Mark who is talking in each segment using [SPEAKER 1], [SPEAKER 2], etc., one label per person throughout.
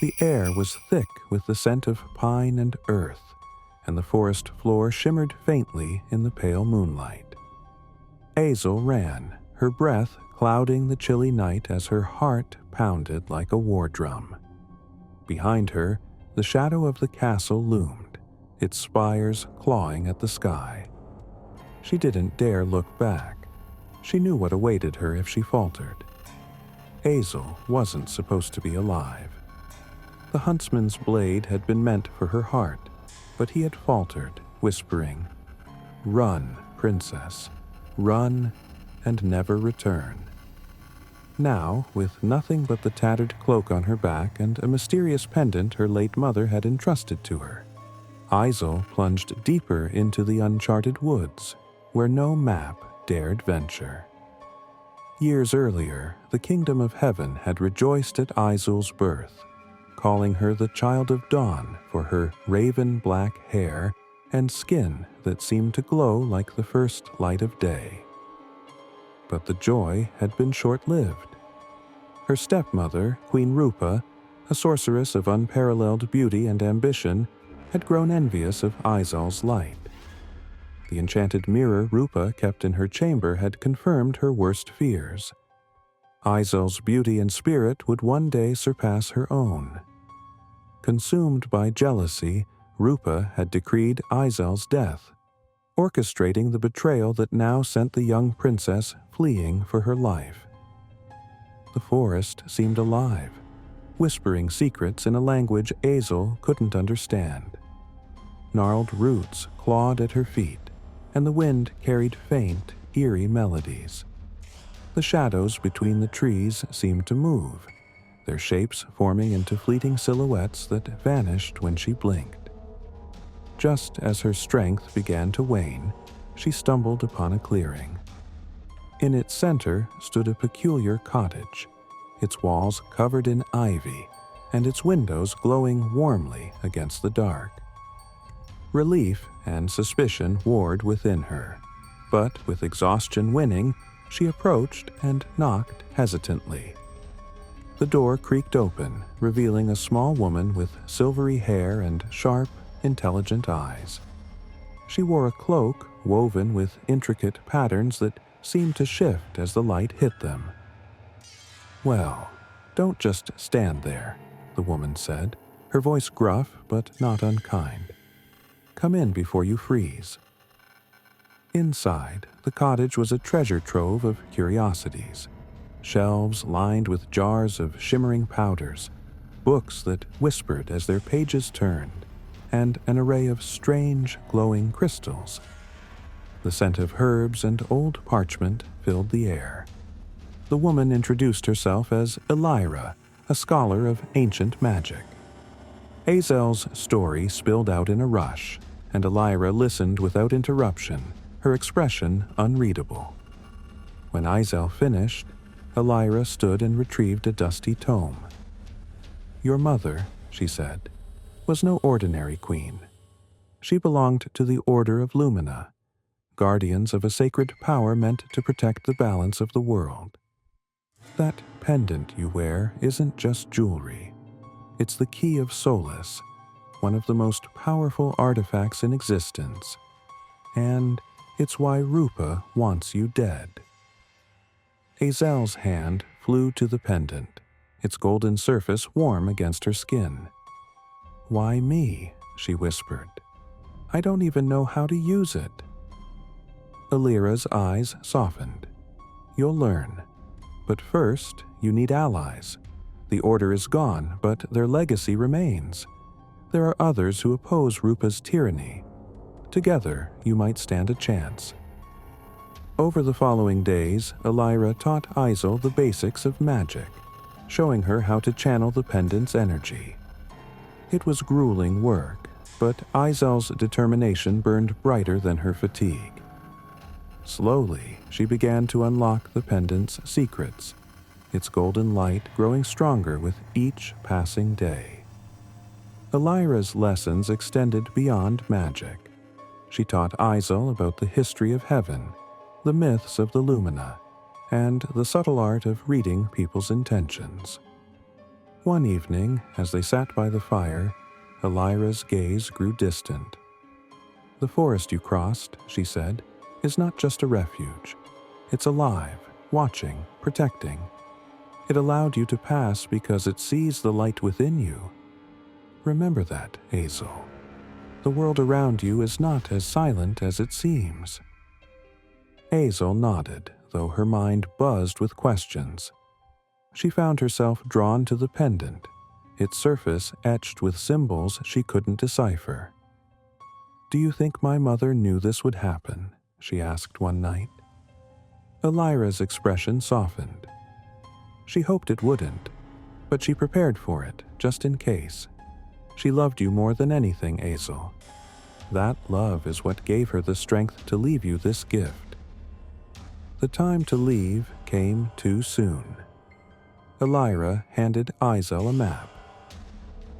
[SPEAKER 1] The air was thick with the scent of pine and earth, and the forest floor shimmered faintly in the pale moonlight. Hazel ran, her breath clouding the chilly night as her heart pounded like a war drum. Behind her, the shadow of the castle loomed, its spires clawing at the sky. She didn't dare look back. She knew what awaited her if she faltered. Hazel wasn't supposed to be alive. The huntsman's blade had been meant for her heart, but he had faltered, whispering, "Run, princess, run and never return." Now, with nothing but the tattered cloak on her back and a mysterious pendant her late mother had entrusted to her, Hazel plunged deeper into the uncharted woods, where no map dared venture. Years earlier, the kingdom of heaven had rejoiced at Hazel's birth, calling her the child of dawn for her raven-black hair and skin that seemed to glow like the first light of day. But the joy had been short-lived. Her stepmother, Queen Rupa, a sorceress of unparalleled beauty and ambition, had grown envious of Hazel's light. The enchanted mirror Rupa kept in her chamber had confirmed her worst fears. Hazel's beauty and spirit would one day surpass her own. Consumed by jealousy, Rupa had decreed Hazel's death, orchestrating the betrayal that now sent the young princess fleeing for her life. The forest seemed alive, whispering secrets in a language Hazel couldn't understand. Gnarled roots clawed at her feet, and the wind carried faint, eerie melodies. The shadows between the trees seemed to move, their shapes forming into fleeting silhouettes that vanished when she blinked. Just as her strength began to wane, she stumbled upon a clearing. In its center stood a peculiar cottage, its walls covered in ivy and its windows glowing warmly against the dark. Relief and suspicion warred within her, but with exhaustion winning, she approached and knocked hesitantly. The door creaked open, revealing a small woman with silvery hair and sharp, intelligent eyes. She wore a cloak woven with intricate patterns that seemed to shift as the light hit them. "Well, don't just stand there," the woman said, her voice gruff but not unkind. "Come in before you freeze." Inside, the cottage was a treasure trove of curiosities. Shelves lined with jars of shimmering powders, books that whispered as their pages turned, and an array of strange, glowing crystals. The scent of herbs and old parchment filled the air. The woman introduced herself as Elira, a scholar of ancient magic. Hazel's story spilled out in a rush, and Elira listened without interruption, her expression unreadable. When Hazel finished, Elira stood and retrieved a dusty tome. "Your mother," she said, "was no ordinary queen. She belonged to the Order of Lumina, guardians of a sacred power meant to protect the balance of the world. That pendant you wear isn't just jewelry. It's the key of solace, one of the most powerful artifacts in existence. And it's why Rupa wants you dead." Hazel's hand flew to the pendant, its golden surface warm against her skin. "Why me?" she whispered. "I don't even know how to use it." Elira's eyes softened. "You'll learn. But first, you need allies. The Order is gone, but their legacy remains. There are others who oppose Rupa's tyranny. Together, you might stand a chance." Over the following days, Elira taught Hazel the basics of magic, showing her how to channel the pendant's energy. It was grueling work, but Hazel's determination burned brighter than her fatigue. Slowly, she began to unlock the pendant's secrets, its golden light growing stronger with each passing day. Elira's lessons extended beyond magic. She taught Hazel about the history of heaven, the myths of the Lumina, and the subtle art of reading people's intentions. One evening, as they sat by the fire, Elira's gaze grew distant. "The forest you crossed," she said, "is not just a refuge. It's alive, watching, protecting. It allowed you to pass because it sees the light within you. Remember that, Azel. The world around you is not as silent as it seems." Azel nodded, though her mind buzzed with questions. She found herself drawn to the pendant, its surface etched with symbols she couldn't decipher. "Do you think my mother knew this would happen?" she asked one night. Elira's expression softened. She hoped it wouldn't, but she prepared for it, just in case. She loved you more than anything, Azel. That love is what gave her the strength to leave you this gift. The time to leave came too soon. Elira handed Azel a map.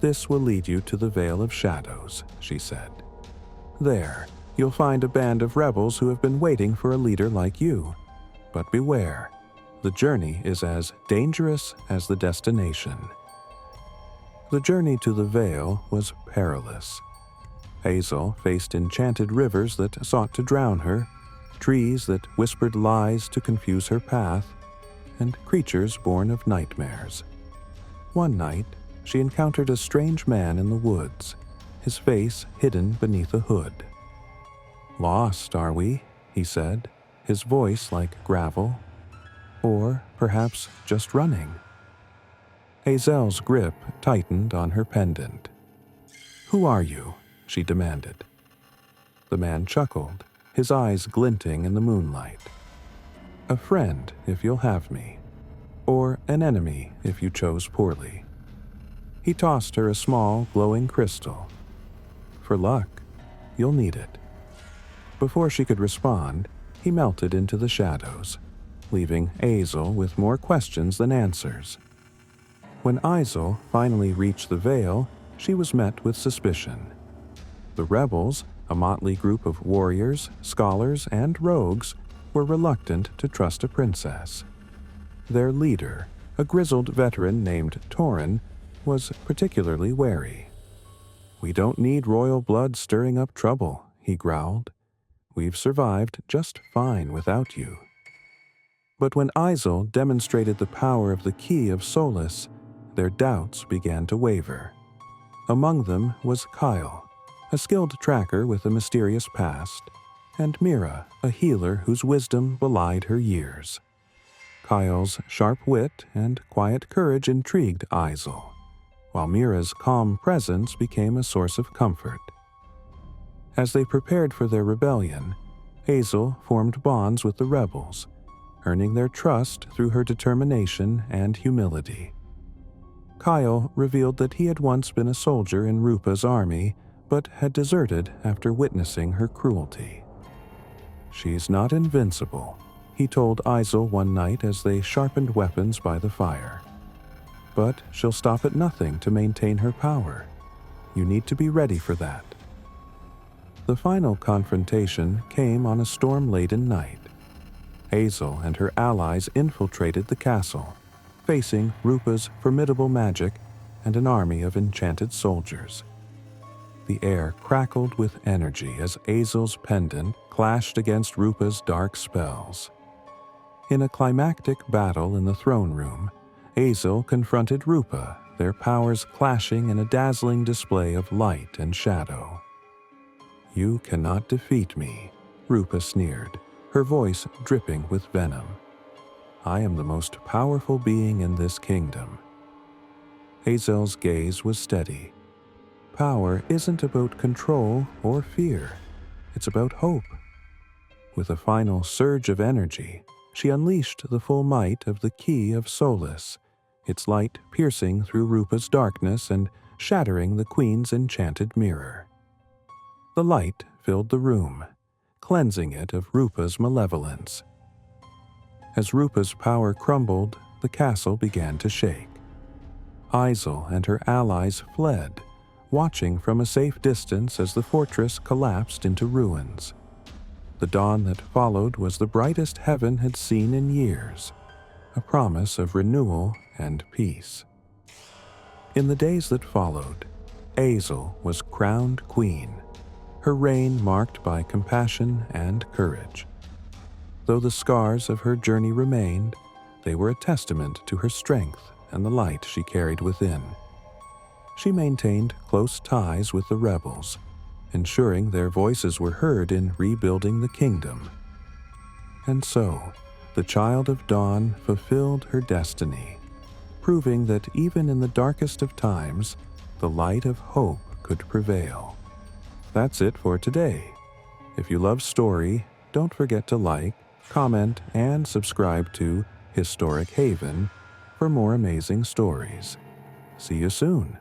[SPEAKER 1] "This will lead you to the Vale of Shadows," she said. "There, you'll find a band of rebels who have been waiting for a leader like you. But beware, the journey is as dangerous as the destination." The journey to the Vale was perilous. Azel faced enchanted rivers that sought to drown her, trees that whispered lies to confuse her path, and creatures born of nightmares. One night, she encountered a strange man in the woods, his face hidden beneath a hood. "Lost, are we?" he said, his voice like gravel. "Or perhaps just running?" Azel's grip tightened on her pendant. "Who are you?" she demanded. The man chuckled, his eyes glinting in the moonlight. "A friend, if you'll have me. Or an enemy, if you chose poorly." He tossed her a small, glowing crystal. "For luck, you'll need it." Before she could respond, he melted into the shadows, leaving Azel with more questions than answers. When Azel finally reached the Vale, she was met with suspicion. The rebels, a motley group of warriors, scholars, and rogues, were reluctant to trust a princess. Their leader, a grizzled veteran named Torin, was particularly wary. "We don't need royal blood stirring up trouble," he growled. "We've survived just fine without you." But when Azel demonstrated the power of the Key of Solace, their doubts began to waver. Among them was Kyle, a skilled tracker with a mysterious past, and Mira, a healer whose wisdom belied her years. Kyle's sharp wit and quiet courage intrigued Azel, while Mira's calm presence became a source of comfort. As they prepared for their rebellion, Azel formed bonds with the rebels, earning their trust through her determination and humility. Kyle revealed that he had once been a soldier in Rupa's army, but had deserted after witnessing her cruelty. "She's not invincible," he told Azel one night as they sharpened weapons by the fire. "But she'll stop at nothing to maintain her power. You need to be ready for that." The final confrontation came on a storm-laden night. Azel and her allies infiltrated the castle, facing Rupa's formidable magic and an army of enchanted soldiers. The air crackled with energy as Azel's pendant clashed against Rupa's dark spells. In a climactic battle in the throne room, Azel confronted Rupa, their powers clashing in a dazzling display of light and shadow. "You cannot defeat me," Rupa sneered, her voice dripping with venom. "I am the most powerful being in this kingdom." Azel's gaze was steady. Power isn't about control or fear. It's about hope. With a final surge of energy, she unleashed the full might of the Key of Solace, its light piercing through Rupa's darkness and shattering the Queen's enchanted mirror. The light filled the room, cleansing it of Rupa's malevolence. As Rupa's power crumbled, the castle began to shake. Azel and her allies fled, watching from a safe distance as the fortress collapsed into ruins. The dawn that followed was the brightest heaven had seen in years, a promise of renewal and peace. In the days that followed, Azel was crowned queen, her reign marked by compassion and courage. Though the scars of her journey remained, they were a testament to her strength and the light she carried within. She maintained close ties with the rebels, ensuring their voices were heard in rebuilding the kingdom. And so, the Child of Dawn fulfilled her destiny, proving that even in the darkest of times, the light of hope could prevail. That's it for today. If you love story, don't forget to like, comment, and subscribe to Historic Haven for more amazing stories. See you soon.